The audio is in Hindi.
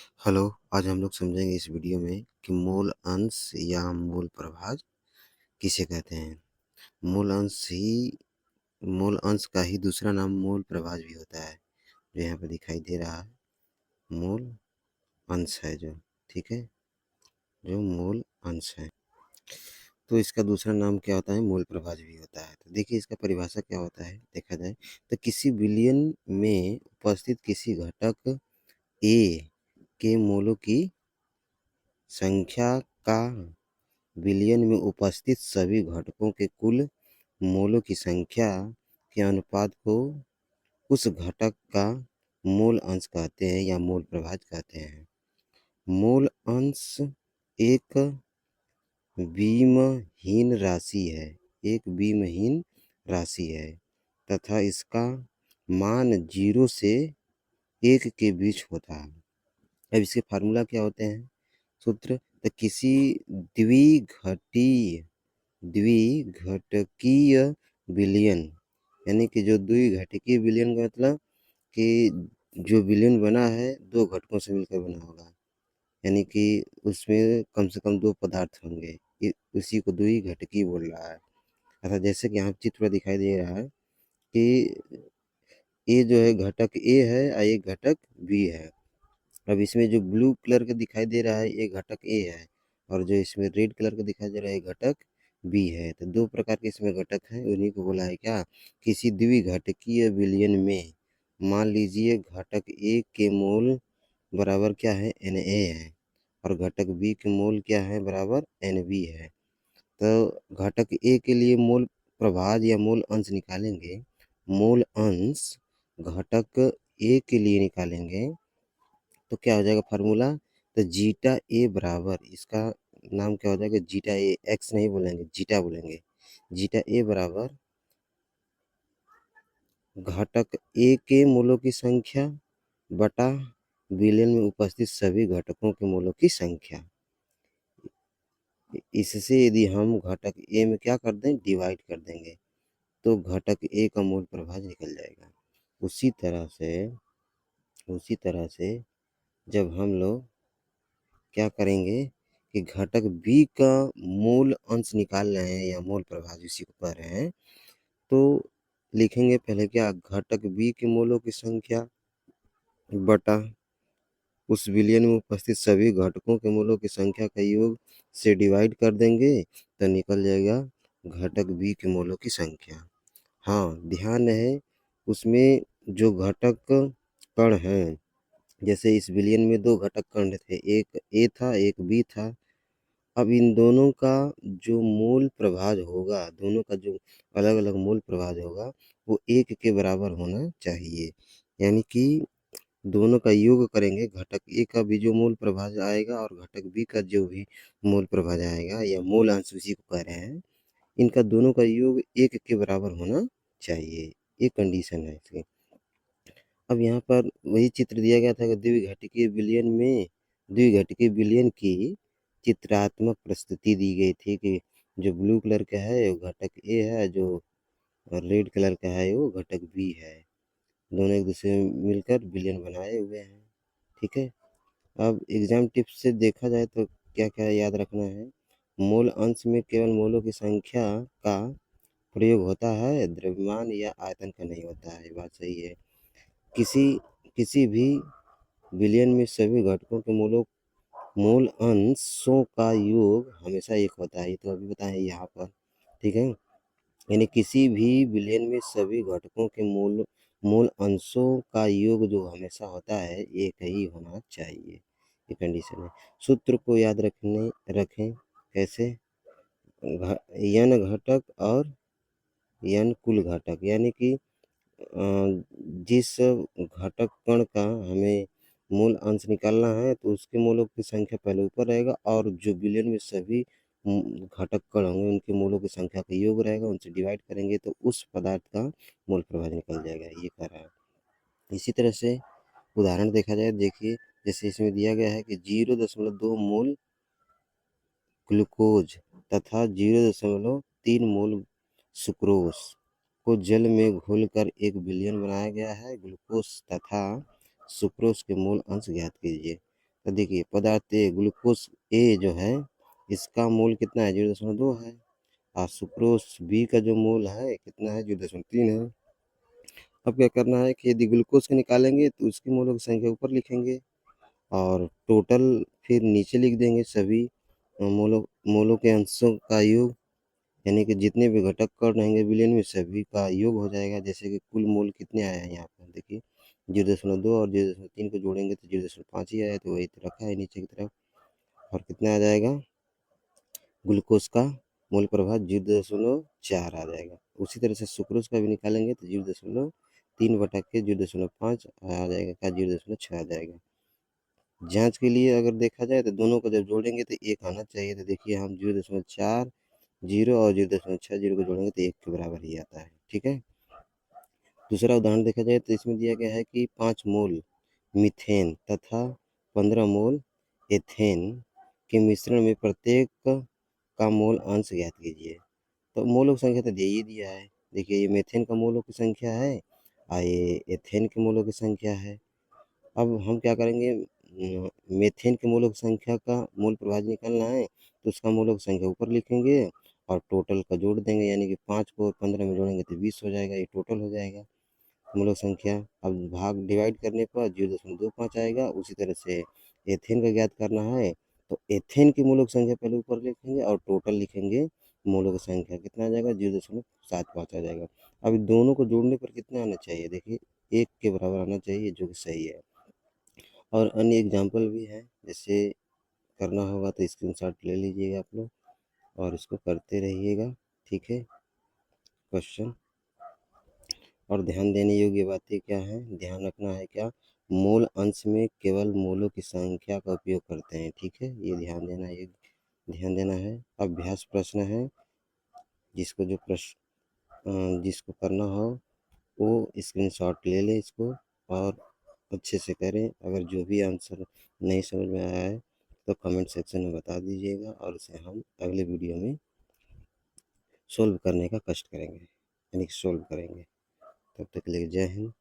हेलो, आज हम लोग समझेंगे इस वीडियो में कि मूल अंश या मूल प्रभाज किसे कहते हैं। मूल अंश ही मूल अंश का ही दूसरा नाम मूल प्रभाज भी होता है, जो यहाँ पे दिखाई दे रहा है। मूल अंश है जो, ठीक है, जो मूल अंश है, तो इसका दूसरा नाम क्या होता है? मूल प्रभाज भी होता है। तो देखिए इसका परिभाषा क्या होता है, देखा जाए तो किसी विलयन में उपस्थित किसी घटक ए के मूलों की संख्या का विलयन में उपस्थित सभी घटकों के कुल मोलों की संख्या के अनुपात को उस घटक का मूल अंश कहते हैं या मूल प्रभाज कहते हैं। मूल अंश एक विमहीन राशि है, एक विमहीन राशि है तथा इसका मान 0 से 1 के बीच होता है। अब इसके फार्मूला क्या होते हैं? सूत्र, तो किसी द्विघटीय द्विघटकीय विलयन, यानी कि जो द्विघटकीय विलयन का मतलब कि जो विलयन बना है दो घटकों से मिलकर बना होगा, यानी कि उसमें कम से कम दो पदार्थ होंगे, उसी को द्विघटकीय बोल रहा है। अर्थात जैसे कि यहाँ चित्र में दिखाई दे रहा है कि ये जो है घटक ए है और एक घटक बी है। अब इसमें जो ब्लू कलर का दिखाई दे रहा है ये घटक ए है, और जो इसमें रेड कलर का दिखाई दे रहा है घटक बी है। तो दो प्रकार के इसमें घटक हैं, उन्हीं को बोला है क्या, किसी द्विघटकीय विलयन में। मान लीजिए घटक ए के मोल बराबर क्या है, एन ए है, और घटक बी के मोल क्या है, बराबर एन बी है। तो घटक ए के लिए मूल प्रभाज या मूल अंश निकालेंगे। मूल अंश घटक ए के लिए निकालेंगे तो क्या हो जाएगा फार्मूला, तो जीटा ए बराबर, इसका नाम क्या हो जाएगा, जीटा ए, एक्स नहीं बोलेंगे, जीटा बोलेंगे। जीटा ए बराबर घटक ए के मूलों की संख्या बटा विलयन में उपस्थित सभी घटकों के मूलों की संख्या। इससे यदि हम घटक ए में क्या कर दें, डिवाइड कर देंगे, तो घटक ए का मूल प्रभाज निकल जाएगा। उसी तरह से जब हम लोग क्या करेंगे कि घटक बी का मूल अंश निकाल रहे हैं या मूल प्रभाज उसी को कह रहे हैं, तो लिखेंगे पहले क्या, घटक बी के मूलों की संख्या बटा उस विलयन में उपस्थित सभी घटकों के मूलों की संख्या का योग से डिवाइड कर देंगे, तो निकल जाएगा घटक बी के मूलों की संख्या। हाँ, ध्यान है उसमें जो घटक कण हैं, जैसे इस विलयन में दो घटक कण थे, एक ए था एक बी था। अब इन दोनों का जो मूल प्रभाज होगा, दोनों का जो अलग अलग मूल प्रभाज होगा वो 1 के बराबर होना चाहिए, यानी कि दोनों का योग करेंगे, घटक ए का भी जो मूल प्रभाज आएगा और घटक बी का जो भी मूल प्रभाज आएगा या मूल अंश उसी को कह रहे हैं, इनका दोनों का योग 1 के बराबर होना चाहिए। ये कंडीशन है इसकी। अब यहाँ पर वही चित्र दिया गया था कि द्विघटिकीय विलयन की चित्रात्मक प्रस्तुति दी गई थी कि जो ब्लू कलर का है वो घटक ए है, जो रेड कलर का है वो घटक बी है। दोनों एक दूसरे में मिलकर विलयन बनाए हुए हैं, ठीक है। अब एग्जाम टिप्स से देखा जाए तो क्या क्या याद रखना है। मूल अंश में केवल मूलों की संख्या का प्रयोग होता है, द्रव्यमान या आयतन का नहीं होता है, बात सही है। किसी किसी भी विलयन में सभी घटकों के मूल अंशों का योग हमेशा एक होता है, ये तो अभी बताएं यहाँ पर, ठीक है। यानी किसी भी विलयन में सभी घटकों के मूल मूल अंशों का योग जो हमेशा होता है एक ही होना चाहिए, ये कंडीशन है। सूत्र को याद रखें कैसे, यन घटक और यन कुल घटक, यानी कि जिस घटक कण का हमें मूल अंश निकालना है तो उसके मूलों की संख्या पहले ऊपर रहेगा, और जो विलयन में सभी घटक कण होंगे उनके मूलों की संख्या का योग रहेगा, उनसे डिवाइड करेंगे तो उस पदार्थ का मूल प्रभाज निकल जाएगा, ये कह रहा है। इसी तरह से उदाहरण देखा जाए, देखिए जैसे इसमें दिया गया है कि 0.2 मोल ग्लूकोज तथा 0.3 मोल सुक्रोज को जल में घोलकर एक विलयन बनाया गया है। ग्लूकोज तथा सुक्रोज के मूल अंश ज्ञात कीजिए। तो देखिए पदार्थ ए ग्लूकोज ए जो है इसका मोल कितना है 0.2 है और सुक्रोज बी का जो मोल है कितना है 0.3 है। अब क्या करना है कि यदि ग्लूकोज का निकालेंगे तो उसकी मोलों की संख्या ऊपर लिखेंगे और टोटल फिर नीचे लिख देंगे सभी मोलों मोलों के अंशों का योग, यानी कि जितने भी घटक कण रहेंगे विलयन में सभी का योग हो जाएगा। जैसे कि कुल मोल कितने आए हैं यहाँ पर देखिए 0.2 और 0.3 को जोड़ेंगे तो 0.5 ही आया, तो वही तो रखा है नीचे की तरफ। और कितना आ जाएगा ग्लूकोज का मोल प्रभाव 0.4 आ जाएगा। उसी तरह से सुक्रोज का भी निकालेंगे तो 0.3 बटा के 0.5 आ जाएगा का 0.6 आ जाएगा। जांच के लिए अगर देखा जाए तो दोनों को जब जोड़ेंगे तो एक आना चाहिए, तो देखिए हम 0.4 जीरो और 0.6 जीरो को जोड़ेंगे तो एक के बराबर ही आता है। ठीक है, दूसरा उदाहरण देखा जाए तो इसमें दिया गया है कि 5 मोल मीथेन तथा 15 मोल एथेन के मिश्रण में प्रत्येक का मोल अंश ज्ञात कीजिए। तो मोलों की संख्या तो दे ही दिया है, देखिए ये मीथेन का मोलों की संख्या है और ये एथेन के मोलों की संख्या है। अब हम क्या करेंगे मीथेन के मोलों की संख्या का मोल प्रभाव निकालना है तो उसका मोलों की संख्या ऊपर लिखेंगे और टोटल का जोड़ देंगे, यानी कि 5 को 15 में जोड़ेंगे तो 20 हो जाएगा, ये टोटल हो जाएगा मूलक संख्या। अब भाग डिवाइड करने पर 0.25 आएगा। उसी तरह से एथेन का ज्ञात करना है तो एथेन की मूलक संख्या पहले ऊपर लिखेंगे और टोटल लिखेंगे मूलक संख्या कितना आ जाएगा 0.75 आ जाएगा। अब दोनों को जोड़ने पर कितना आना चाहिए देखिए 1 के बराबर आना चाहिए, जो कि सही है। और अन्य एग्जाम्पल भी है, जैसे करना होगा तो स्क्रीनशॉट ले लीजिएगा आप लोग और इसको करते रहिएगा। ठीक है, क्वेश्चन और ध्यान देने योग्य बातें क्या है, ध्यान रखना है क्या, मूल अंश में केवल मूलों की संख्या का उपयोग करते हैं। ठीक है, ये ध्यान देना है। अभ्यास प्रश्न है, जिसको जो प्रश्न जिसको करना हो वो स्क्रीनशॉट ले ले इसको और अच्छे से करें। अगर जो भी आंसर नहीं समझ में आया है तो कमेंट सेक्शन में बता दीजिएगा और उसे हम अगले वीडियो में सोल्व करने का कष्ट करेंगे, यानी कि सोल्व करेंगे। तब तक के लिए जय हिंद।